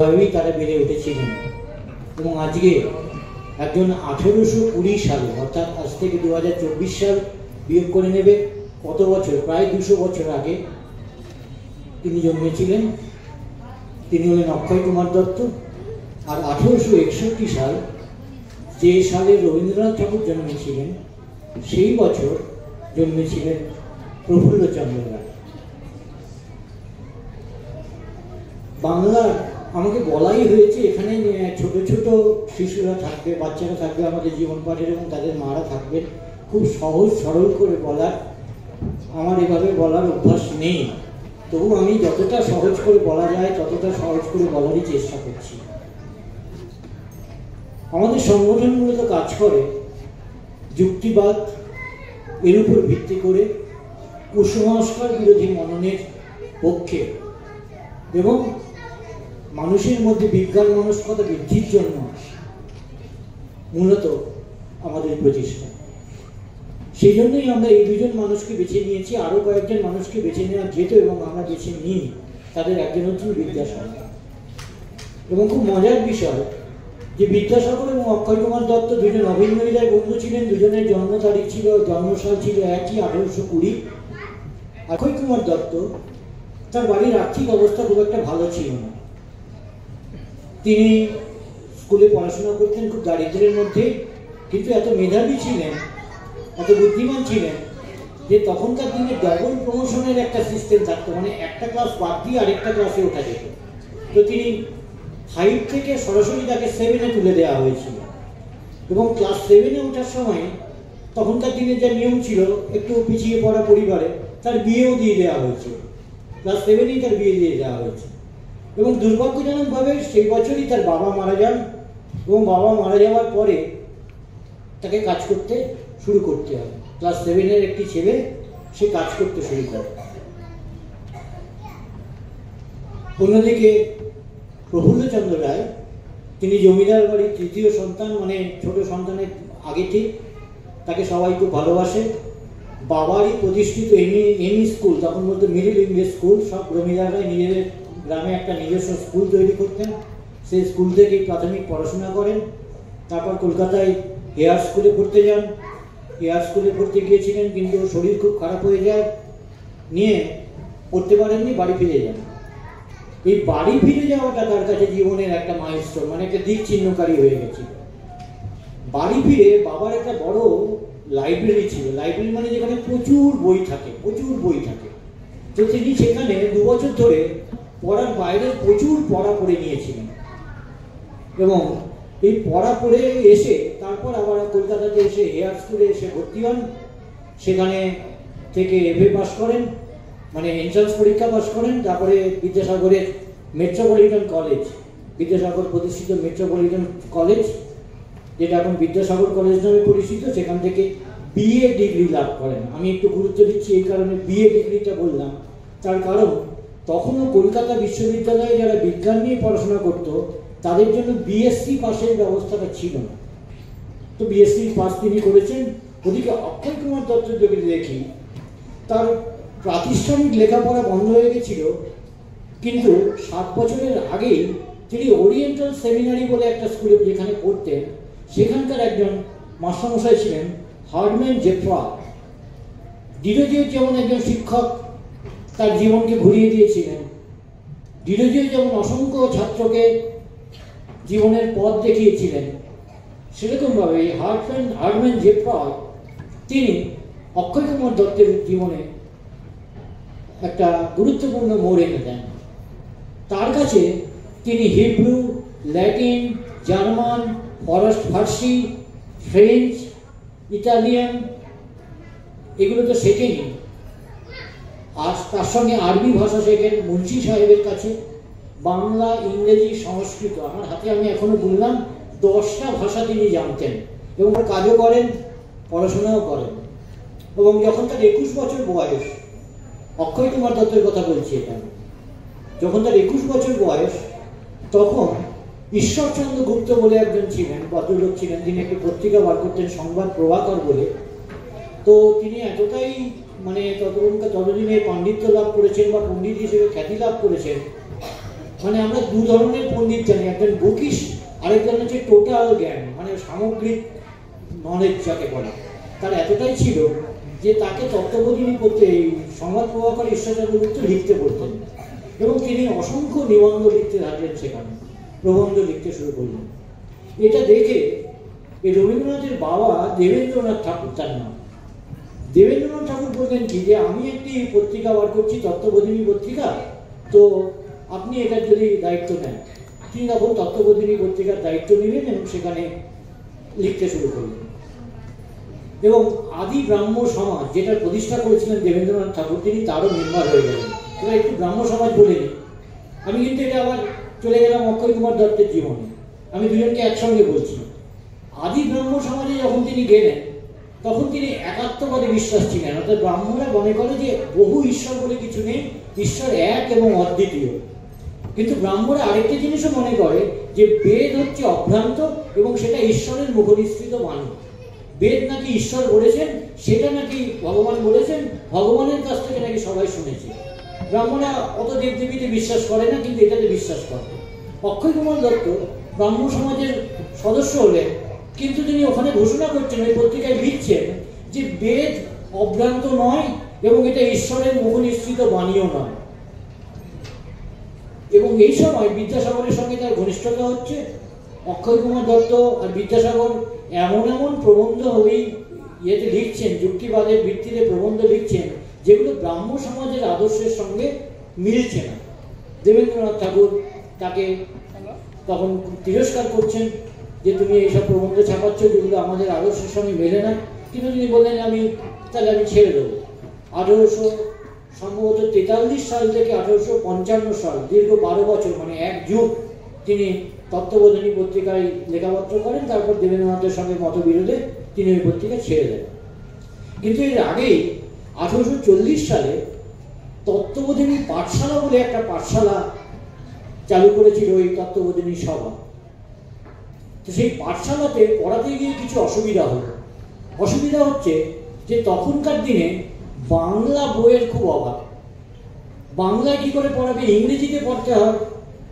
ভাবেই তারা বেড়ে উঠেছিলেন এবং আজকে একজন 1820 সালে অর্থাৎ আজ থেকে 2024 সাল বিয়োগ করে নেবে কত বছর, প্রায় 200 বছর আগে তিনি জন্মেছিলেন। তিনি হলেন অক্ষয় কুমার দত্ত। আর 1861 সাল, যে সালে রবীন্দ্রনাথ ঠাকুর জন্মেছিলেন, সেই বছর জন্মেছিলেন প্রফুল্লচন্দ্র রায়। বাংলার আমাকে বলাই হয়েছে এখানে ছোট ছোট শিশুরা থাকবে, বাচ্চারা থাকবে, আমাদের জীবন পাঠের, এবং তাদের মারা থাকবেন। খুব সহজ সরল করে বলার, আমার এভাবে বলার অভ্যাস নেই, তবু আমি যতটা সহজ করে বলা যায় ততটা সহজ করে বলারই চেষ্টা করছি। আমাদের সংগঠন মূলত কাজ করে যুক্তিবাদ এর উপর ভিত্তি করে কুসংস্কার বিরোধী মননের পক্ষে এবং মানুষের মধ্যে বিজ্ঞান মনস্কতা বৃদ্ধির জন্য মূলত আমাদের প্রচেষ্টা। সেই জন্যই আমরা এই দুজন মানুষকে বেছে নিয়েছি। আরও কয়েকজন মানুষকে বেছে নেওয়া যেত এবং আমরা বেছে নিই। তাদের একজন হচ্ছেন বিদ্যাসাগর। এবং খুব মজার বিষয় যে বিদ্যাসাগর এবং অক্ষয় কুমার দত্ত দুজন অভিন্ন হৃদয় বন্ধু ছিলেন। দুজনের জন্ম তারিখ ছিল, জন্মসাল ছিল একই, 1820। অক্ষয় কুমার দত্ত, তার বাড়ির আর্থিক অবস্থা খুব একটা ভালো ছিল না। তিনি স্কুলে পড়াশোনা করতেন খুব দারিদ্র্যের মধ্যে, কিন্তু এত মেধাবী ছিলেন, এত বুদ্ধিমান ছিলেন যে তখনকার দিনে ডবল প্রমোশনের একটা সিস্টেম থাকতো, মানে একটা ক্লাস বাদ দিয়ে আরেকটা ক্লাসে ওঠা যেত। তো তিনি 5 থেকে সরাসরি তাকে 7-এ তুলে দেওয়া হয়েছিল। এবং ক্লাস 7-এ ওঠার সময় তখনকার দিনে যা নিয়ম ছিল, একটু পিছিয়ে পড়া পরিবারে তার বিয়েও দিয়ে দেওয়া হয়েছিল। ক্লাস 7-এই তার বিয়ে দিয়ে দেওয়া হয়েছে। এবং দুর্ভাগ্যজনকভাবে সেই বছরই তার বাবা মারা যান, এবং বাবা মারা যাওয়ার পরে তাকে কাজ করতে শুরু করতে হয়। ক্লাস 7-এর একটি ছেলে, সে কাজ করতে শুরু করে। অন্যদিকে প্রফুল্লচন্দ্র রায়, তিনি জমিদার বাড়ির তৃতীয় সন্তান, মানে ছোট সন্তানের আগে ঠিক। তাকে সবাই খুব ভালোবাসে। বাবারই প্রতিষ্ঠিত এমই স্কুল, তখন বলতো মিডিল ইংলিশ স্কুল, সব জমিদাররাই নিজেদের গ্রামে একটা নিজস্ব স্কুল তৈরি করতেন। সেই স্কুল থেকেই প্রাথমিক পড়াশোনা করেন। তারপর কলকাতায় হেয়ার স্কুলে পড়তে যান। হেয়ার স্কুলে পড়তে গিয়েছিলেন, কিন্তু শরীর খুব খারাপ হয়ে যায়, নিয়ে পড়তে পারেননি, বাড়ি ফিরে যান। এই বাড়ি ফিরে যাওয়াটা তার কাছে জীবনের একটা মাইলস্টোন, মানে একটা দিক চিহ্নকারী হয়ে গেছে। বাড়ি ফিরে বাবার একটা বড় লাইব্রেরি ছিল। লাইব্রেরি মানে যেখানে প্রচুর বই থাকে, প্রচুর বই থাকে। তো তিনি সেখানে 2 বছর ধরে পড়ার বাইরে প্রচুর পড়া পড়ে নিয়েছিলেন। এবং এই পড়া পড়ে এসে তারপর আবার কলকাতাতে এসে হেয়ার স্কুলে এসে ভর্তি হন। সেখানে থেকে এমএ পাস করেন, মানে এন্ট্রান্স পরীক্ষা পাস করেন। তারপরে বিদ্যাসাগরের মেট্রোপলিটন কলেজ, বিদ্যাসাগর প্রতিষ্ঠিত মেট্রোপলিটন কলেজ, যেটা এখন বিদ্যাসাগর কলেজ নামে পরিচিত, সেখান থেকে বিএ ডিগ্রি লাভ করেন। আমি একটু গুরুত্ব দিচ্ছি এই কারণে বিএ ডিগ্রিটা বললাম, তার কারণ তখনও কলকাতা বিশ্ববিদ্যালয়ে যারা বিজ্ঞান নিয়ে পড়াশোনা করতো তাদের জন্য বিএসসি পাসের ব্যবস্থাটা ছিল না। তো বিএসসি পাস তিনি করেছেন। ওদিকে অক্ষয় কুমার দত্ত যদি দেখি, তার প্রাতিষ্ঠানিক লেখাপড়া বন্ধ হয়ে গেছিল, কিন্তু 7 বছরের আগেই তিনি ওরিয়েন্টাল সেমিনারি বলে একটা স্কুলে যেখানে পড়তেন, সেখানকার একজন মাস্টারমশাই ছিলেন হার্ডম্যান জেফ্রা। ডিরোজিওর যেমন একজন শিক্ষক তার জীবনকে ঘুরিয়ে দিয়েছিলেন, ডিরোজিও যেমন অসংখ্য ছাত্রকে জীবনের পথ দেখিয়েছিলেন, সেরকমভাবে হার্ডম্যান জেফ্রা তিনি অক্ষয় কুমার দত্তের জীবনে একটা গুরুত্বপূর্ণ মোড় এনে দেন। তার কাছে তিনি হিব্রু, ল্যাটিন, জার্মান, ফার্সি, ফ্রেঞ্চ, ইটালিয়ান এগুলো তো শেখেনি, আর তার সঙ্গে আরবি ভাষা শেখেন মুন্সি সাহেবের কাছে। বাংলা, ইংরেজি, সংস্কৃত, আমার হাতে আমি এখনো বললাম 10টা ভাষা তিনি জানতেন, এবং কাজও করেন, পড়াশোনাও করেন। এবং যখন তার 21 বছর বয়স, অক্ষয় কুমার দত্তের কথা বলছি এটা, যখন তার 21 বছর বয়স, তখন ঈশ্বরচন্দ্র গুপ্ত বলে একজন ছিলেন, ভদ্রলোক ছিলেন, তিনি একটি পত্রিকা বার করতেন সংবাদ প্রভাকর বলে। তো তিনি এতটাই মানে ততদিনে পাণ্ডিত্য লাভ করেছেন বা পণ্ডিত হিসেবে খ্যাতি লাভ করেছেন মানে আমরা দু ধরনের পণ্ডিত জানি, একজন বুকিশ, আরেকজন হচ্ছে টোটাল জ্ঞান, মানে সামগ্রিক নলেজ যাকে বলে। তার এতটাই ছিল যে তাকে তত্ত্ববোধিনী করতে এই সংবাদ প্রভাকর ঈশ্বরচন্দ্র গুপ্ত লিখতে বলতেন, এবং তিনি অসংখ্য নিবন্ধ লিখতে থাকলেন, সেখানে প্রবন্ধ লিখতে শুরু করলেন। এটা দেখে এই রবীন্দ্রনাথের বাবা দেবেন্দ্রনাথ ঠাকুর, তার নাম দেবেন্দ্রনাথ ঠাকুর, বললেন কি যে আমি একটি পত্রিকা বার করছি, তত্ত্ববোধিনী পত্রিকা, তো আপনি এটার যদি দায়িত্ব নেন। তিনি তখন তত্ত্ববোধিনী পত্রিকার দায়িত্ব নিলেন এবং সেখানে লিখতে শুরু করলেন। এবং আদি ব্রাহ্ম সমাজ যেটার প্রতিষ্ঠা করেছিলেন দেবেন্দ্রনাথ ঠাকুর, তিনি তারও মেম্বার হয়ে গেলেন। এবার একটু ব্রাহ্ম সমাজ বলিনি, আমি কিন্তু এটা আবার চলে গেলাম অক্ষয় কুমার দত্তের জীবনে, আমি দুজনকে একসঙ্গে বলছি। আদি ব্রাহ্ম সমাজে যখন তিনি গেলেন তখন তিনি একাত্মবাদে বিশ্বাস ছিলেন, অর্থাৎ ব্রাহ্মণরা মনে করে যে বহু ঈশ্বর বলে কিছু নেই, ঈশ্বর এক এবং অদ্বিতীয়। কিন্তু ব্রাহ্মণরা আরেকটা জিনিসও মনে করে যে বেদ হচ্ছে অভ্রান্ত এবং সেটা ঈশ্বরের মুখনিসৃত বাণী। বেদ নাকি ঈশ্বর বলেছেন, সেটা নাকি ভগবান বলেছেন, ভগবানের কাছ থেকে নাকি সবাই শুনেছে। ব্রাহ্মণরা অত দেবদেবীতে বিশ্বাস করে না, কিন্তু এটাতে বিশ্বাস করে। অক্ষয় কুমার দত্ত ব্রাহ্ম সমাজের সদস্য হলেন, কিন্তু তিনি ওখানে ঘোষণা করছেন, ওই পত্রিকায় লিখছেন যে বেদ অভ্রান্ত নয় এবং এটা ঈশ্বরের মুখনিসৃত বাণীও নয়। এবং এই সময় বিদ্যাসাগরের সঙ্গে তার ঘনিষ্ঠতা হচ্ছে। অক্ষয় কুমার দত্ত আর বিদ্যাসাগর এমন এমন প্রবন্ধ ওই ইয়েতে লিখছেন, যুক্তিবাদের ভিত্তিতে প্রবন্ধ লিখছেন, যেগুলো ব্রাহ্ম সমাজের আদর্শের সঙ্গে মিলছে না। দেবেন্দ্রনাথ ঠাকুর তাকে তখন তিরস্কার করছেন যে তুমি এইসব প্রবন্ধ ছাপাচ্ছ যেগুলো আমাদের আদর্শের সঙ্গে মেলে না। কিন্তু তিনি বললেন তাহলে আমি ছেড়ে দেবো। 1843 সাল থেকে 1855 সাল, দীর্ঘ 12 বছর, মানে এক যুগ তিনি তত্ত্ববোধিনী পত্রিকায় লেখাপত্র করেন। তারপর দেবেন্দ্রনাথের সঙ্গে মতবিরোধে তিনি ওই পত্রিকা ছেড়ে দেন। কিন্তু এর আগেই 1840 সালে তত্ত্ববোধিনী পাঠশালা বলে একটা পাঠশালা চালু করেছিল ওই তত্ত্ববোধিনী সভা। তো সেই পাঠশালাতে পড়াতে গিয়ে কিছু অসুবিধা হলো। অসুবিধা হচ্ছে যে তখনকার দিনে বাংলা বইয়ের খুব অভাব। বাংলায় কি করে পড়াবে, ইংরেজিতে পড়তে হয়।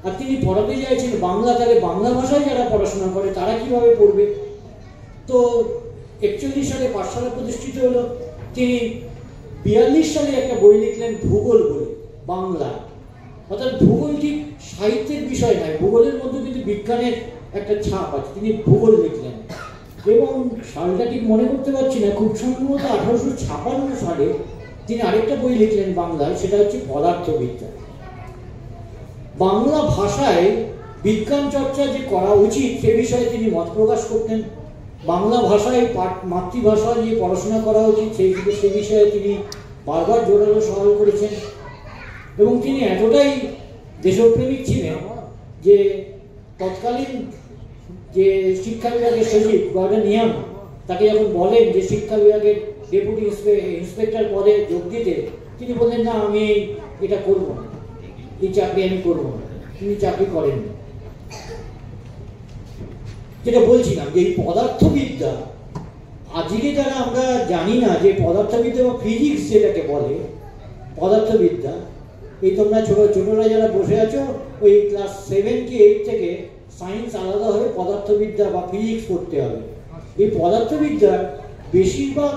আর তিনি পড়াতে চাইছেন বাংলা, তাহলে বাংলা ভাষায় যারা পড়াশোনা করে তারা কিভাবে পড়বে। তো 41 সালে পাঠশালা প্রতিষ্ঠিত হলো। তিনি 42 সালে একটা বই লিখলেন ভূগোল বলে, বাংলা। অর্থাৎ ভূগোল ঠিক সাহিত্যের বিষয় নয়, ভূগোলের মধ্যে কিন্তু বিজ্ঞানের একটা ছাপ আছে। তিনি ভূগোল লিখলেন এবং সালটা ঠিক মনে করতে পারছি না, খুব সম্ভবত 1856 সালে তিনি আরেকটা বই লিখলেন বাংলায়, সেটা হচ্ছে পদার্থবিদ্যা। বাংলা ভাষায় বিজ্ঞান চর্চা যে করা উচিত সে বিষয়ে তিনি মত প্রকাশ করতেন। বাংলা ভাষায় মাতৃভাষা নিয়ে পড়াশোনা করা উচিত সে বিষয়ে তিনি বারবার জোরালো সওয়াল করেছেন। এবং তিনি এতটাই দেশপ্রেমিক ছিলেন যে তৎকালীন যে শিক্ষা বিভাগের সচিব গর্ডনিয়াম তাকে যখন বলেন যে শিক্ষা বিভাগের ডেপুটি ইন্সপেক্টর পদে যোগ দিতে, তিনি বললেন না, আমি এটা করব না, এই চাকরি আমি করব না। তিনি চাকরি করেন। যেটা বলছিলাম যে এই পদার্থবিদ্যা, আজকে যারা আমরা জানি না যে পদার্থবিদ্যা বা ফিজিক্স যেটাকে বলে পদার্থবিদ্যা, এই তোমরা ছোটরা যারা বসে আছো ওই ক্লাস 7 কি 8 থেকে সায়েন্স আলাদা হয়ে পদার্থবিদ্যা বা ফিজিক্স পড়তে হবে। এই পদার্থবিদ্যার বেশিরভাগ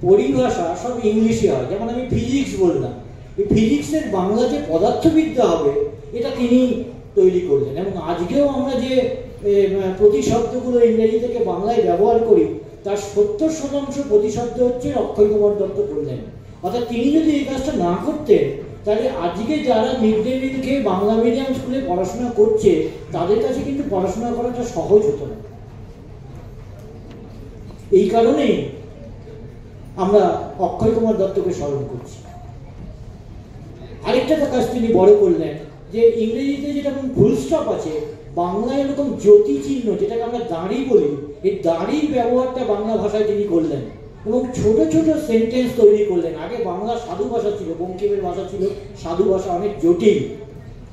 পরিভাষা সব ইংলিশে হয়। যেমন আমি ফিজিক্স বললাম, এই ফিজিক্সের বাংলা যে পদার্থবিদ্যা হবে এটা তিনি তৈরি করলেন। এবং আজকেও আমরা যে প্রতিশব্দগুলো ইংরেজি থেকে বাংলায় ব্যবহার করি তার 70% প্রতিশব্দ হচ্ছে অক্ষয় কুমার দত্ত করলেন। অর্থাৎ তিনি যদি এই কাজটা না করতেন তাহলে আজকে যারা মিড ডে মিল খেয়ে বাংলা মিডিয়াম স্কুলে পড়াশোনা করছে তাদের কাছে কিন্তু পড়াশোনা করাটা সহজ হতো না। এই কারণেই আমরা অক্ষয় কুমার দত্তকে স্মরণ করছি। আরেকটা কাজ তিনি বড় করলেন যে ইংরেজিতে যেরকম ফুল স্টপ আছে, বাংলায় এরকম জ্যোতি চিহ্ন, যেটাকে আমরা দাঁড়ি বলি, এই দাঁড়ির ব্যবহারটা বাংলা ভাষায় তিনি করলেন এবং ছোট ছোট সেন্টেন্স তৈরি করলেন। আগে বাংলা সাধু ভাষা ছিল, বঙ্কিমের ভাষা ছিল সাধু ভাষা, অনেক জটিল।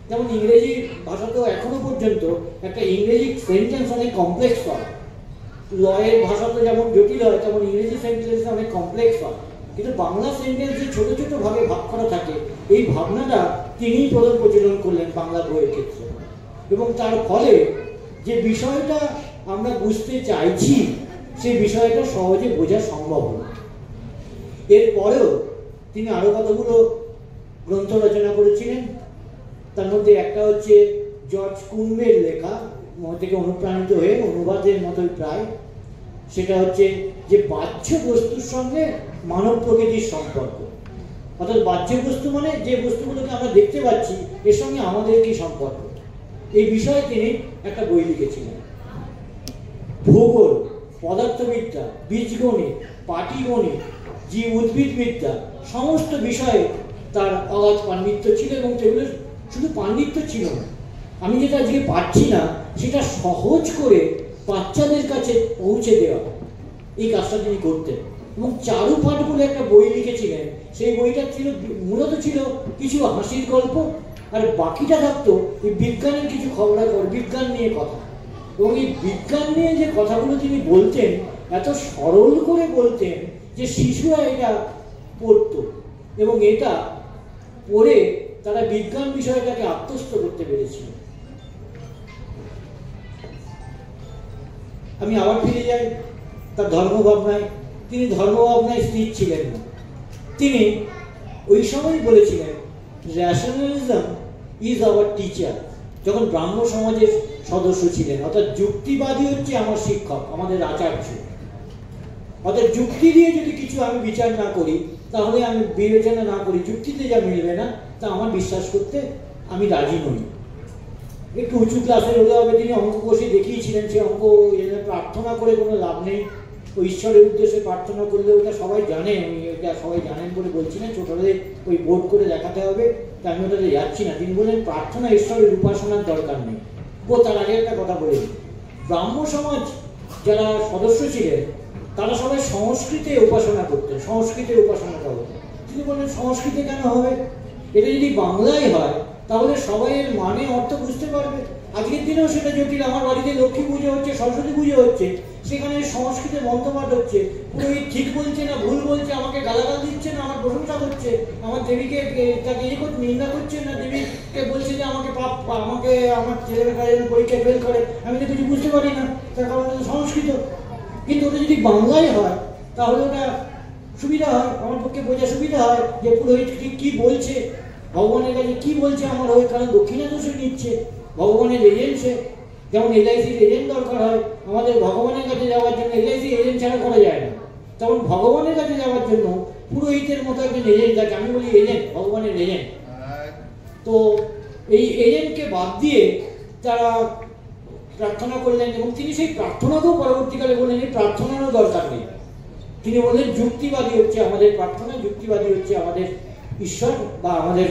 যেমন ইংরেজি ভাষাতেও এখনো পর্যন্ত একটা ইংরেজি সেন্টেন্স অনেক কমপ্লেক্স হয়। লয়ের ভাষা তো যেমন জটিল হয়, তেমন ইংরেজি সেন্টেন্স অনেক কমপ্লেক্স হয়। কিন্তু বাংলা সেন্টেন্স যে ছোট ছোট ভাগে ভাগ করা থাকে, এই ভাবনাটা তিনিই প্রথম প্রচলন করলেন বাংলা বইয়ের ক্ষেত্রে। এবং তার ফলে যে বিষয়টা আমরা বুঝতে চাইছি সেই বিষয়টা সহজে বোঝা সম্ভব হলো। এরপরেও তিনি আরো কতগুলো গ্রন্থ রচনা করেছিলেন। তার মধ্যে একটা হচ্ছে জর্জ কুনবের লেখা, থেকে অনুপ্রাণিত হয়ে অনুবাদের মতোই প্রায়, সেটা হচ্ছে যে বাহ্য বস্তুর সঙ্গে মানব প্রকৃতির সম্পর্ক। অর্থাৎ বাহ্য বস্তু মানে যে বস্তুগুলোকে আমরা দেখতে পাচ্ছি, এর সঙ্গে আমাদের কি সম্পর্ক, এই বিষয়ে তিনি একটা বই লিখেছিলেন। ভূগোল, পদার্থবিদ্যা, বীজগণিত, পাটিগণিত, জীব উদ্ভিদবিদ্যা সমস্ত বিষয়ে তার অগাধ পাণ্ডিত্য ছিল। এবং সেগুলো শুধু পাণ্ডিত্য ছিল না, আমি যেটা আজকে পাচ্ছি না সেটা সহজ করে বাচ্চাদের কাছে পৌঁছে দেওয়া, এই কাজটা তিনি করতেন। এবং চারুপাঠ বলে একটা বই লিখেছিলেন, সেই বইটা ছিল মূলত ছিল কিছু হাসির গল্প, আর বাকিটা থাকতো এই বিজ্ঞানের কিছু খবরাখবর, বিজ্ঞান নিয়ে কথা। এবং এই বিজ্ঞান নিয়ে যে কথাগুলো তিনি বলতেন এত সরল করে বলতেন যে শিশুরা এটা পড়তো, এবং এটা পড়ে তারা বিজ্ঞান বিষয়টাকে আত্মস্থ করতে পেরেছিল। আমি আবার ফিরে যাই তার ধর্মভাবনায়। তিনি ধর্মভাবনায় স্থির ছিলেন না। তিনি ওই সময় বলেছিলেন, র্যাশনালিজম ইজ আওয়ার টিচার, যখন ব্রাহ্ম সমাজের সদস্য ছিলেন। অর্থাৎ যুক্তিবাদী হচ্ছে আমার শিক্ষক, আমাদের আচার্য। অর্থাৎ যুক্তি দিয়ে যদি কিছু আমি বিচার না করি, তাহলে আমি বিবেচনা না করি, যুক্তিতে যা মিলবে না তা আমার বিশ্বাস করতে আমি রাজি নই। একটু উঁচু ক্লাসের হলে হবে। তিনি অঙ্ক কষে দেখিয়েছিলেন, সে অঙ্ক প্রার্থনা করে কোনো লাভ নেই, ওই ঈশ্বরের উদ্দেশ্যে প্রার্থনা করলে ওটা সবাই জানে, আমি এটা সবাই জানেন বলে বলছি না, ছোটদের ওই বোর্ড করে দেখাতে হবে, তা আমি ওটাতে যাচ্ছি না। তিনি বললেন প্রার্থনা ঈশ্বরের উপাসনার দরকার নেই। তার আগে একটা কথা বলে, ব্রাহ্ম সমাজ যারা সদস্য ছিলেন তারা সবাই সংস্কৃতে উপাসনা করতেন, সংস্কৃতের উপাসনাটা হতো। তিনি বললেন সংস্কৃতে কেন হবে, এটা যদি বাংলায় হয় তাহলে সবাই এর মানে অর্থ বুঝতে পারবে। আজকের দিনেও সেটা জটিল। আমার বাড়িতে লক্ষ্মী পুজো হচ্ছে, সরস্বতী পুজো হচ্ছে, সেখানে সংস্কৃতে মন্ত্রপাঠ হচ্ছে, পুরোহিত ঠিক বলছে না ভুল বলছে, আমাকে গালাগাল দিচ্ছে না আমার প্রশংসা করছে, আমার দেবীকে তাকে ইয়ে করছে, নিন্দা করছে না, দেবীকে বলছে যে আমাকে পাপ, আমাকে আমার ছেলের কাজে পরীক্ষায় ফেল করে, আমি তো কিছু বুঝতে পারি না, তার কারণ সংস্কৃত। কিন্তু ওটা যদি বাংলায় হয় তাহলে ওটা সুবিধা হয়, আমার পক্ষে বোঝা সুবিধা হয় যে পুরোহিত কি বলছে, ভগবানের কাছে কি বলছে আমার হয়ে। কারণ দক্ষিণা তো সে নিচ্ছে, ভগবানের এজেন্ট সে। যেমন এলআইসির এজেন্ট দরকার হয়, আমাদের ভগবানের কাছে যাওয়ার জন্য এলআইসি এজেন্ট ছাড়া করা যায় না, তেমন ভগবানের কাছে যাওয়ার জন্য পুরোহিতের মতো একজন এজেন্ট থাকে। আমি বলি এজেন্ট, ভগবানের এজেন্ট। তো এই এজেন্টকে বাদ দিয়ে তারা প্রার্থনা করলেন, এবং তিনি সেই প্রার্থনাকেও পরবর্তীকালে বললেন এই প্রার্থনারও দরকার নেই। তিনি বললেন যুক্তিবাদী হচ্ছে আমাদের প্রার্থনা, যুক্তিবাদী হচ্ছে আমাদের ঈশ্বর বা আমাদের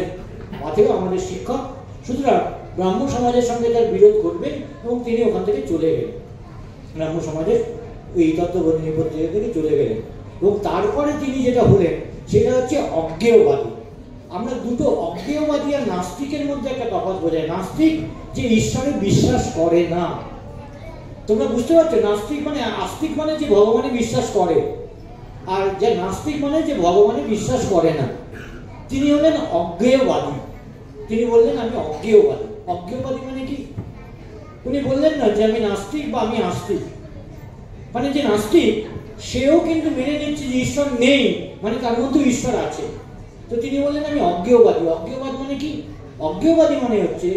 মাথেও আমাদের শিক্ষক। সুতরাং ব্রাহ্ম সমাজের সঙ্গে তার বিরোধ করবেন, এবং তিনি ওখান থেকে চলে গেলেন, ব্রাহ্ম সমাজের এই তত্ত্ববোধিনী পত্রিকা থেকে চলে গেলেন। এবং তারপরে তিনি যেটা হলেন সেটা হচ্ছে অজ্ঞেয়বাদী। আমরা দুটো অজ্ঞেয়বাদী আর নাস্তিকের মধ্যে একটা তফাৎ বোঝাই। নাস্তিক যে ঈশ্বরে বিশ্বাস করে না, তোমরা বুঝতে পারছো, নাস্তিক মানে, আস্তিক মানে যে ভগবানে বিশ্বাস করে, আর যে নাস্তিক মানে যে ভগবানে বিশ্বাস করে না। তিনি হলেন অজ্ঞেয়বাদী। তিনি বললেন আমি অজ্ঞেয়বাদী। অজ্ঞেয়বাদী মানে কি? উনি বললেন না যে আমি নাস্তিক বা আমি আস্তিক, মানে যে নাস্তিক সেও কিন্তু মেনে নিচ্ছে যে ঈশ্বর নেই, মানে তার মধ্যে ঈশ্বর আছে। তো তিনি বললেন আমি অজ্ঞেয়বাদী। অজ্ঞেয়বাদ মানে কি? অজ্ঞেয়বাদী মানে হচ্ছে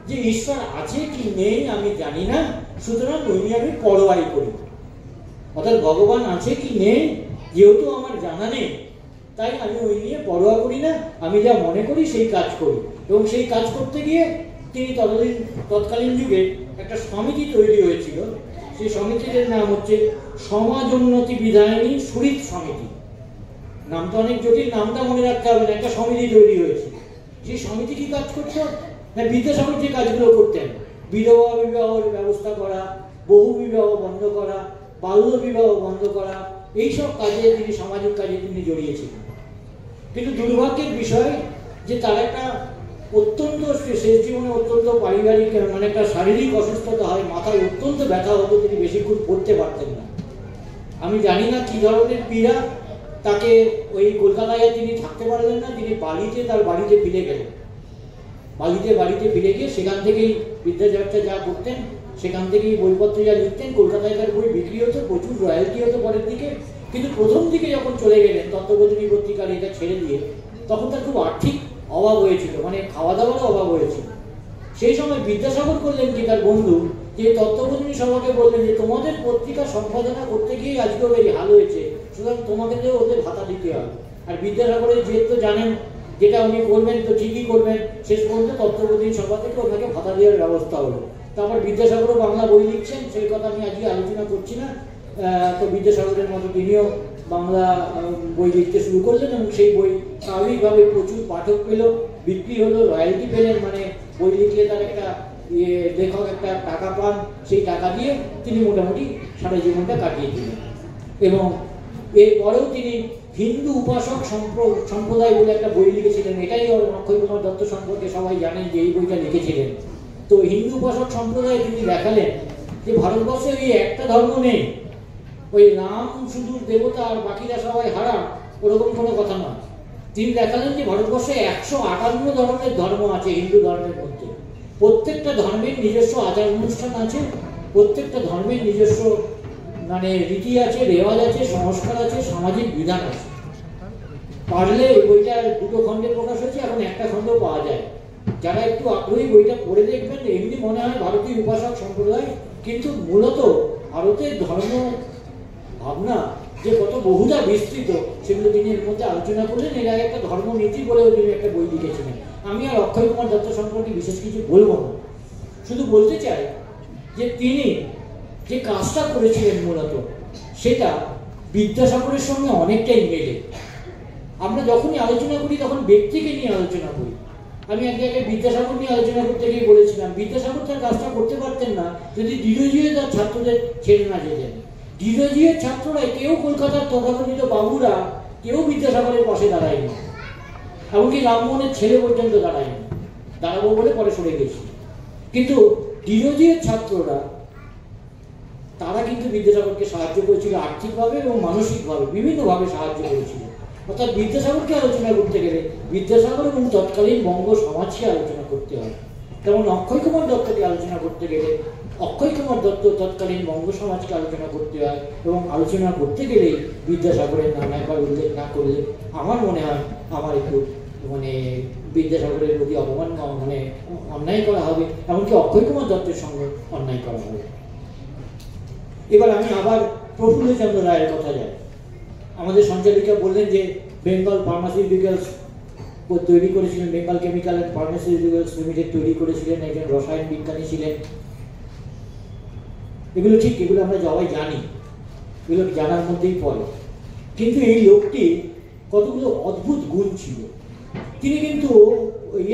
যে ঈশ্বর আছে কি নেই আমি জানি না, সুতরাং ওই নিয়ে আমি পরোয়াই করি। অর্থাৎ ভগবান আছে কি নেই যেহেতু আমার জানা নেই, তাই আমি ওই নিয়ে পরোয়া করি না, আমি যা মনে করি সেই কাজ করি। এবং সেই কাজ করতে গিয়ে তিনি তৎকালীন যুগে একটা সমিতি তৈরি হয়েছিল, সেই সমিতির নাম হচ্ছে সমাজ উন্নতি বিধায়িনী সুরিত সমিতি। নামটা অনেক জটিল, নামটা মনে রাখতে হবে না। একটা সমিতি তৈরি হয়েছে, সেই সমিতি কি কাজ করতো না, বিদ্যাসাগর যে কাজগুলো করতেন, বিধবা বিবাহের ব্যবস্থা করা, বহু বিবাহ বন্ধ করা, বাল্য বিবাহ বন্ধ করা, এইসব কাজে তিনি, সামাজিক কাজে তিনি জড়িয়েছিলেন। কিন্তু দুর্ভাগ্যের বিষয় যে তার একটা অত্যন্ত শেষ জীবনে অত্যন্ত পারিবারিক মানে একটা শারীরিক অসুস্থতা হয়, মাথায় অত্যন্ত ব্যথা হতো, তিনি বেশিক্ষণ পড়তে পারতেন না। আমি জানি না কি ধরনের পীড়া, তাকে ওই কলকাতায় তিনি থাকতে পারলেন না, তিনি বালিতে তার বাড়িতে ফিরে গেলেন। বাড়িতে ফিরে গিয়ে সেখান থেকেই বিদ্যাচর্চা যা করতেন, সেখান থেকেই বইপত্র যা লিখতেন, কলকাতায় তার বই বিক্রি হতো, প্রচুর রয়্যালটি হতো পরের দিকে। কিন্তু প্রথম দিকে যখন চলে গেলেন তত্ত্ববোধিনী পত্রিকার এটা ছেড়ে দিয়ে, তখন তার খুব আর্থিক অভাব হয়েছিল, মানে খাওয়া দাওয়ারও অভাব হয়েছিল। সেই সময় বিদ্যাসাগর করলেন কি, তার বন্ধু যে তত্ত্ববোধিনী সভাকে বললেন যে তোমাদের পত্রিকা সম্পাদনা করতে গিয়ে আজকেও এই হাল হয়েছে, সুতরাং তোমাকে তো ওদের ভাতা দিতে হবে। আর বিদ্যাসাগরের যেহেতু জানেন যেটা উনি করবেন তো ঠিকই করবেন, শেষ পর্যন্ত তত্ত্ববোধিনী সভা থেকে ওনাকে ভাতা দেওয়ার ব্যবস্থা হলো। তারপর বিদ্যাসাগরও বাংলা বই লিখছেন, সেই কথা আমি আজকে আলোচনা করছি না। তো বিদ্যাসাগরের মতো তিনিও বাংলা বই লিখতে শুরু করলেন এবং সেই বই স্বাভাবিকভাবে প্রচুর পাঠক পেল, বিক্রি হলো, রয়্যালটি পেলেন, মানে বই লিখলে তার একটা লেখক একটা টাকা পান, সেই টাকা দিয়ে তিনি মোটামুটি সারা জীবনটা কাটিয়ে দিলেন। এবং এরপরেও তিনি হিন্দু উপাসক সম্প্রদায় বলে একটা বই লিখেছিলেন। এটাই অক্ষয় কুমার দত্ত সম্পর্কে সবাই জানেন যে এই বইটা লিখেছিলেন। তো হিন্দু উপাসক সম্প্রদায় তিনি দেখালেন যে ভারতবর্ষে ওই একটা ধর্ম নেই, ওই রাম শুধু দেবতা আর বাকিরা সবাই হারাম, ওরকম কোনো কথা নয়। তিনি দেখালেন যে ভারতবর্ষে 158 ধরনের ধর্ম আছে হিন্দু ধর্মের মধ্যে। প্রত্যেকটা ধর্মের নিজস্ব আচার অনুষ্ঠান আছে, প্রত্যেকটা ধর্মের নিজস্ব মানে রীতি আছে, রেওয়াজ আছে, সংস্কার আছে, সামাজিক বিধান আছে। পারলে বইটা 2 খণ্ডে প্রকাশ হয়েছে, এখন একটা খণ্ড পাওয়া যায়। যারা একটু আগ্রহী বইটা পড়ে দেখবেন, এমনি মনে হয় ভারতীয় উপাসক সম্প্রদায়, কিন্তু মূলত ভারতের ধর্ম ভাবনা যে কত বহুধা বিস্তৃত সেগুলো তিনি এর মধ্যে আলোচনা করলেন। এর আগে একটা ধর্মনীতি বলেও তিনি একটা বই লিখেছিলেন। আমি আর অক্ষয় কুমার দত্ত সম্পর্কে বিশেষ কিছু বলবো না, শুধু বলতে চাই যে তিনি যে কাজটা করেছিলেন মূলত সেটা বিদ্যাসাগরের সঙ্গে অনেকটাই মেলে। আমরা যখনই আলোচনা করি তখন ব্যক্তিকে নিয়ে আলোচনা করি। আমি এক জায়গায় বিদ্যাসাগর নিয়ে আলোচনা করতে গিয়ে বলেছিলাম, বিদ্যাসাগর তার কাজটা করতে পারতেন না যদি ডিরোজিও তার ছাত্রদের ছেড়ে না যেতেন। ডিরোজিওর ছাত্ররা কেউ কলকাতার তথাকথিত বাবুরা কেউ বিদ্যাসাগরের পাশে দাঁড়ায়নি, এমনকি রামমোহনের ছেলে পর্যন্ত দাঁড়ায়নি, দাঁড়াবো বলে পরে সরে গেছি। কিন্তু ডিরোজিওর ছাত্ররা তারা কিন্তু বিদ্যাসাগরকে সাহায্য করেছিল আর্থিকভাবে এবং মানসিকভাবে, বিভিন্নভাবে সাহায্য করেছিল। অর্থাৎ বিদ্যাসাগরকে আলোচনা করতে গেলে বিদ্যাসাগর এবং তৎকালীন বঙ্গ সমাজকে আলোচনা করতে হয়। তেমন অক্ষয় কুমার দত্তকে আলোচনা করতে গেলে অক্ষয় কুমার দত্ত তৎকালীন বঙ্গ সমাজকে আলোচনা করতে হয়, এবং আলোচনা করতে গেলেই বিদ্যাসাগরের নাম একবার উল্লেখ না করলে আমার মনে হয় আমার একটু মানে বিদ্যাসাগরের প্রতি অপমান মানে অন্যায় করা হবে, এমনকি অক্ষয় কুমার দত্তের সঙ্গে অন্যায় করা হবে। এবার আমি আবার প্রফুল্লচন্দ্র রায়ের কথা যাই। আমাদের সঞ্চালিকা বললেন যে বেঙ্গল ফার্মাসিউটিক্যালস তৈরি করেছিলেন, Bengal chemical and pharmaceuticals limited তৈরি করেছিলেন, একজন রসায়ন বিজ্ঞানী ছিলেন। এগুলো ঠিক, এগুলো আমরা সবাই জানি, এগুলো জানার মধ্যেই পড়ে। কিন্তু এই লোকটি কতগুলো অদ্ভুত গুণ ছিল। তিনি কিন্তু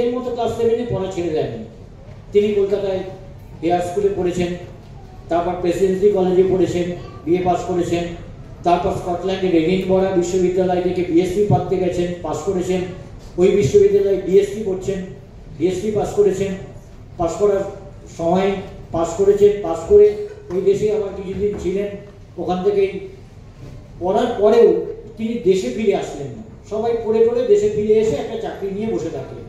এর মতো ক্লাস 7-এ পড়া ছেড়ে দেননি। তিনি কলকাতায় হেয়ার স্কুলে পড়েছেন, তারপর প্রেসিডেন্সি কলেজে পড়েছেন, বিএ পাস করেছেন, তারপর স্কটল্যান্ডের এডিনবরা বিশ্ববিদ্যালয় থেকে বিএসসি পড়তে গেছেন, পাস করেছেন, ওই বিশ্ববিদ্যালয়ে বিএসসি করছেন, বিএসসি পাস করেছেন, পাস করার সময় পাস করেছেন, পাস করে ওই দেশে আবার কিছুদিন ছিলেন। ওখান থেকেই পড়ার পরেও তিনি দেশে ফিরে আসলেন না, সবাই পড়ে পড়ে দেশে ফিরে এসে একটা চাকরি নিয়ে বসে থাকলেন।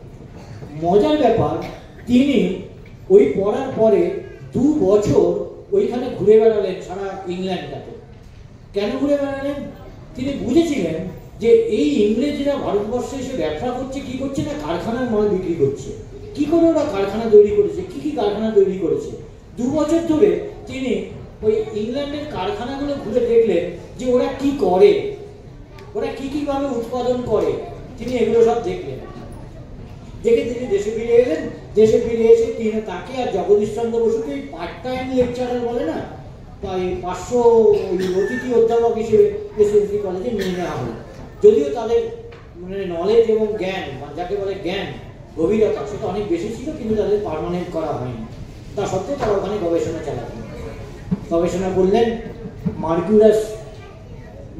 মজার ব্যাপার, তিনি ওই পড়ার পরে 2 বছর ওইখানে ঘুরে বেড়ালেন সারা ইংল্যান্ডটাতে। কেন ঘুরে বেড়ালেন? তিনি বুঝেছিলেন যে এই ইংরেজরা ভারতবর্ষে এসে ব্যবসা করছে, কি করছে না, কারখানার মাল বিক্রি করছে। কি করে ওরা কারখানা তৈরি করেছে, কি কি কারখানা তৈরি করেছে। 2 বছর ধরে তিনি ওই ইংল্যান্ডের কারখানাগুলো ঘুরে দেখলেন যে ওরা কি করে, ওরা কি কিভাবে উৎপাদন করে। তিনি এগুলো সব দেখলেন, দেখে তিনি দেশে ফিরে এলেন। দেশে ফিরে এসে তিনি তাকে আর জগদীশ চন্দ্র বসুকে পার্ট টাইম লেকচারার বলে না, তাই 500 অতিথি অধ্যাপক হিসেবে প্রেসিডেন্সি কলেজে নিয়ে নেওয়া হলো। যদিও তাদের মানে নলেজ এবং জ্ঞান, যাকে বলে জ্ঞান গভীরতা, সেটা অনেক বেশি ছিল, কিন্তু তাদের পার্মানেন্ট করা হয়নি। তা সত্ত্বেও তারা ওখানে গবেষণা চালাতেন। গবেষণা করলেন মার্কুরাস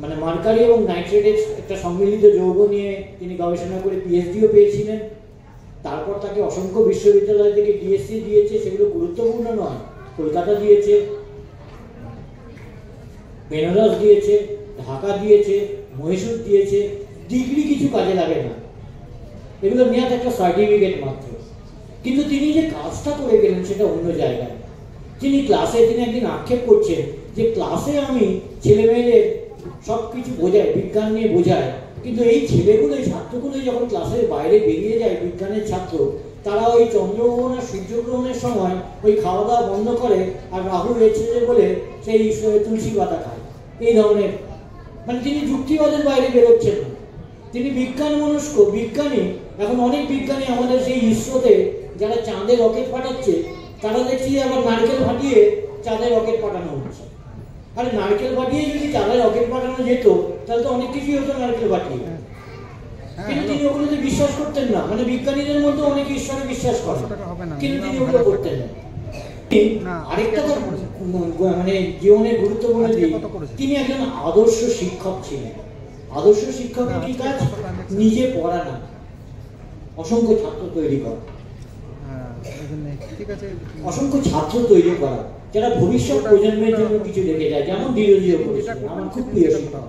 মানে মার্কারি এবং নাইট্রেটের একটা সম্মিলিত যৌগ নিয়ে তিনি গবেষণা করে পিএইচডিও পেয়েছিলেন। তারপর তাকে অসংখ্য বিশ্ববিদ্যালয় থেকে ডিএসসি দিয়েছে, সেগুলো গুরুত্বপূর্ণ নয়। কলকাতা দিয়েছে, বেনারস দিয়েছে, ঢাকা দিয়েছে, মহীশূর দিয়েছে, ডিগ্রি কিছু কাজে লাগে না, এগুলো নেওয়া একটা সার্টিফিকেট মাত্র। কিন্তু তিনি যে কাজটা করে গেলেন সেটা অন্য জায়গায়। তিনি একদিন আক্ষেপ করছেন যে ক্লাসে আমি ছেলে মেয়েদের সব কিছু বোঝাই, বিজ্ঞান নিয়ে বোঝাই, কিন্তু এই ছেলেগুলোই ছাত্রগুলোই যখন ক্লাসের বাইরে বেরিয়ে যায় বিজ্ঞানের ছাত্র, তারা ওই চন্দ্রগ্রহণ আর সূর্যগ্রহণের সময় ওই খাওয়া দাওয়া বন্ধ করে আর রাহু রয়েছে বলে সেই তুলসী পাতা খায়। এই ধরনের, মানে তিনি যুক্তিবাদের বাইরে বেরোচ্ছেন না, তিনি বিজ্ঞান মনস্ক বিজ্ঞানী। এখন অনেক বিজ্ঞানী আমাদের সেই ইসরোতে যারা চাঁদে রকেট পাঠাচ্ছে, তারা দেখছি আবার নারকেল ফাটিয়ে চাঁদে রকেট পাঠানো হচ্ছে। আরে নারকেল ফাটিয়ে যদি চাঁদে রকেট পাঠানো যেত তাহলে তো অনেক কিছুই হতো নারকেল ফাটিয়ে। কিন্তু তিনি ওগুলোতে বিশ্বাস করতেন না, মানে বিজ্ঞানীদের মধ্যে অনেকে ঈশ্বরে বিশ্বাস করেন, কিন্তু তিনি ওগুলো করতেন না। আরেকটা মানে জীবনের গুরুত্বপূর্ণ দিক, তিনি একজন আদর্শ শিক্ষক ছিলেন। আদর্শ শিক্ষকের কি কাজ? নিজে পড়ানো, অসংখ্য ছাত্র তৈরি করা, অসংখ্য ছাত্র তৈরি করা যারা ভবিষ্যৎ প্রজন্মের জন্য কিছু রেখে যায়, যেমন ডিরোজিও করেছিলেন, আমার খুব প্রিয় শিক্ষক।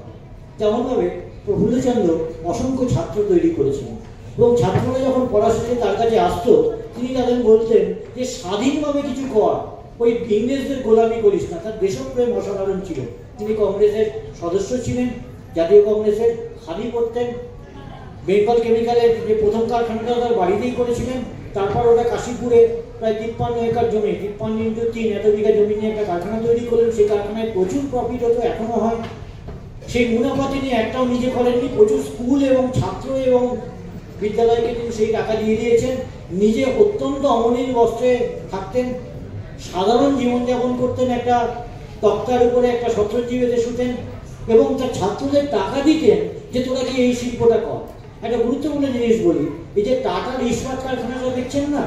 তেমন ভাবে প্রফুল্লচন্দ্র অসংখ্য ছাত্র তৈরি করেছিলেন, এবং ছাত্ররা যখন পড়া শেষে তার কাছে আসতো, তিনি তাদের বলতেন যে স্বাধীনভাবে কিছু কর, ওই ইংরেজদের গোলামি করিস না। তার দেশপ্রেম অসাধারণ ছিল। তিনি কংগ্রেসের সদস্য ছিলেন, জাতীয় কংগ্রেসের খালি করতেন। বেঙ্গল কেমিক্যালের যে প্রথম কারখানাটা তার বাড়িতেই করেছিলেন, তারপর ওটা কাশীপুরে প্রায় 53 একর জমি, 53 × 3 এত বিঘা জমি নিয়ে একটা কারখানা তৈরি করলেন। সেই কারখানায় প্রচুর প্রফিট হতো, এখনো হয়। সেই মুনাফা তিনি একটাও নিজে করেননি, প্রচুর স্কুল এবং ছাত্র এবং বিদ্যালয়কে তিনি সেই টাকা দিয়ে দিয়েছেন। নিজে অত্যন্ত অমলিন বস্ত্রে থাকতেন, সাধারণ জীবনযাপন করতেন, একটা তক্তার উপরে একটা শতরঞ্জিবেতে শুতেন, এবং তার ছাত্রদের টাকা দিতেন যে তোরা কি এই শিল্পটা কর। একটা গুরুত্বপূর্ণ জিনিস বলি, এই যে টাটার ইস্পাত কারখানাটা দেখছেন না,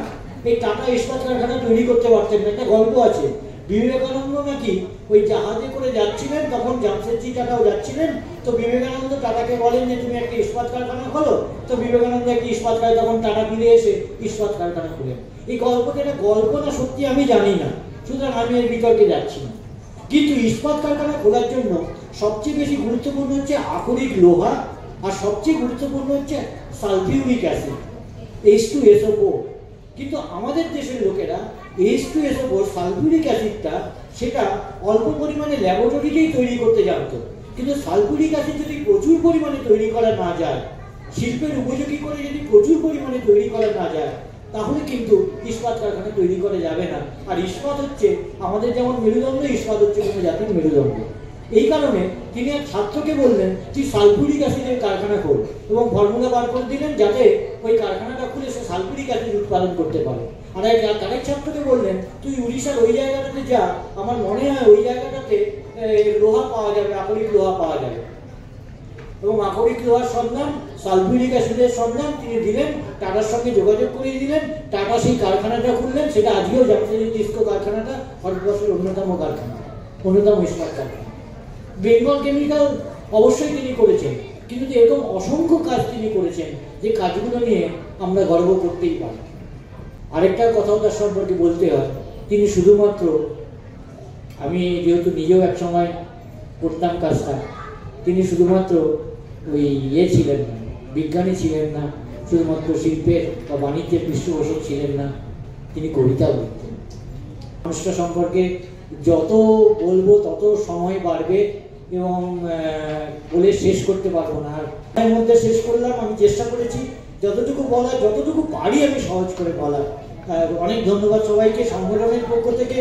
এই টাটা ইস্পাত কারখানা তৈরি করতে পারতেন না। একটা গল্প আছে, বিবেকানন্দ নাকি ওই জাহাজে করে যাচ্ছিলেন, তখন জামশেদজি টাটাও যাচ্ছিলেন। তো বিবেকানন্দ টাটাকে বলেন যে তুমি একটা ইস্পাত কারখানা খোলো। তো বিবেকানন্দ একটি ইস্পাত কারখানা, তখন টাটা ফিরে এসে ইস্পাত কারখানা খুলেন। এই গল্পটা একটা গল্প না সত্যি আমি জানি না, সুতরাং আমি এর বিতর্কে যাচ্ছি না। কিন্তু ইস্পাত কারখানা খোলার জন্য সবচেয়ে বেশি গুরুত্বপূর্ণ হচ্ছে আকরিক লোহা, আর সবচেয়ে গুরুত্বপূর্ণ হচ্ছে সালফিউরিক অ্যাসিড, H2SO4। কিন্তু আমাদের দেশের লোকেরা H2SO4 সালফিউরিক অ্যাসিডটা সেটা অল্প পরিমাণে ল্যাবরেটরিতেই তৈরি করতে জানতো। কিন্তু সালফিউরিক অ্যাসিড যদি প্রচুর পরিমাণে তৈরি করা না যায়, শিল্পের উপযোগী করে যদি প্রচুর পরিমাণে তৈরি করা না যায়, তাহলে কিন্তু ইস্পাত কারখানা তৈরি করা যাবে না। আর ইস্পাত হচ্ছে আমাদের যেমন মেরুদণ্ড, ইস্পাত হচ্ছে কোনো জাতির মেরুদণ্ড। এই কারণে তিনি এক ছাত্রকে বললেন তুই সালফিউরিক অ্যাসিডের কারখানা কর, এবং ফর্মুলা বার করে দিলেন যাতে ওই কারখানাটা খুলে সে সালফিউরিক অ্যাসিড উৎপাদন করতে পারে। আর আরেক ছাত্রকে বললেন তুই উড়িষ্যার ওই জায়গাটাতে যা, আমার মনে হয় ওই জায়গাটাতে লোহা পাওয়া যাবে, আকরিক লোহা পাওয়া যাবে। এবং আকরিক লোহার সন্ধান, সালফিউরিক অ্যাসিডের সন্ধান তিনি দিলেন, টাটার সঙ্গে যোগাযোগ করিয়ে দিলেন। টাটা সেই কারখানাটা খুললেন, সেটা আজকেও জামশেদজি টিস্কো কারখানাটা ভারতবর্ষের অন্যতম কারখানা, অন্যতম ইস্পাত কারখানা। বেঙ্গল কেমিক্যাল অবশ্যই তিনি করেছেন, কিন্তু এরকম অসংখ্য কাজ তিনি করেছেন যে কাজগুলো নিয়ে আমরা গর্ব করতেই পারি। আরেকটা কথাও তার সম্পর্কে বলতে হয়, তিনি শুধুমাত্র, আমি যেহেতু নিজেও এক সময় করতাম কাজটা, তিনি শুধুমাত্র ওই ছিলেন না, বিজ্ঞানী ছিলেন না, শুধুমাত্র শিল্পের বা বাণিজ্যের পৃষ্ঠপোষক ছিলেন না, তিনি কবিতা লিখতেন। মানুষটা সম্পর্কে যত বলবো তত সময় বাড়বে এবং বলে শেষ করতে পারবো না। আর এর মধ্যে শেষ করলাম, আমি চেষ্টা করেছি যতটুকু বলার, যতটুকু পারি আমি সহজ করে বলার। অনেক ধন্যবাদ সবাইকে সংগঠনের পক্ষ থেকে।